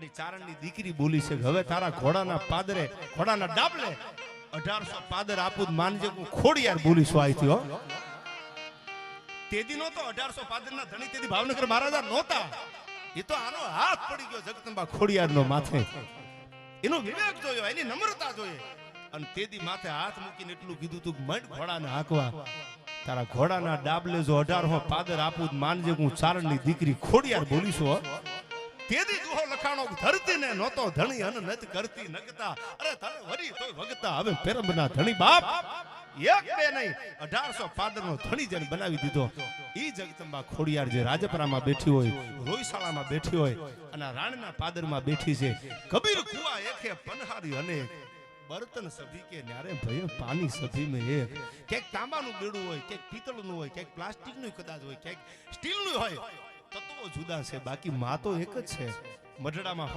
ચારણની દીકરી બોલી છે હવે તારા ઘોડાના પાદરે ઘોડાના ડાબલે 1800 પાદર આપું માનજે હું ખોડિયાર બોલીશું આઈ થયો તેદી નો તો 1800 પાદરના ધણી તેદી ભાવનગર મહારાજા નહોતા એ તો આનો હાથ પડી ગયો જગદંબા ખોડિયારનો માથે એનો વિવેક જોયો એની નમ્રતા જોઈએ અને તેદી માથે હાથ મૂકીને એટલું કીધું તું મંડ ઘોડાને હાંકવા તારા ઘોડાના ડાબલે જો 1800 પાદર આપું માનજે હું ચારણની દીકરી ખોડિયાર બોલીશું તેદી દુહો લખાણો ધરતી ને નહોતો ધણી અન નત કરતી નગતા અરે તને વરી તોય વગતા હવે પેરમના ધણી બાપ એક બે નહીં 1800 પાદરનો ધણી જન બનાવી દીધો ઈ જગદંબા ખોડિયાર જે રાજપરામાં બેઠી હોય રોઈશાળામાં બેઠી હોય અને રાણના પાદરમાં બેઠી છે કબીર કુવા એકે પનહારી અનેક બર્તન સભી કે ન્યારે ભય પાણી સભી में एक ક્યાંક તાંબાનું બેડું હોય ક્યાંક પિત્તળનું હોય ક્યાંક પ્લાસ્ટિકનું કદાચ હોય ક્યાંક સ્ટીલનું હોય તત્વો જુદા છે બાકી માં તો એક જ છે મઢડામાં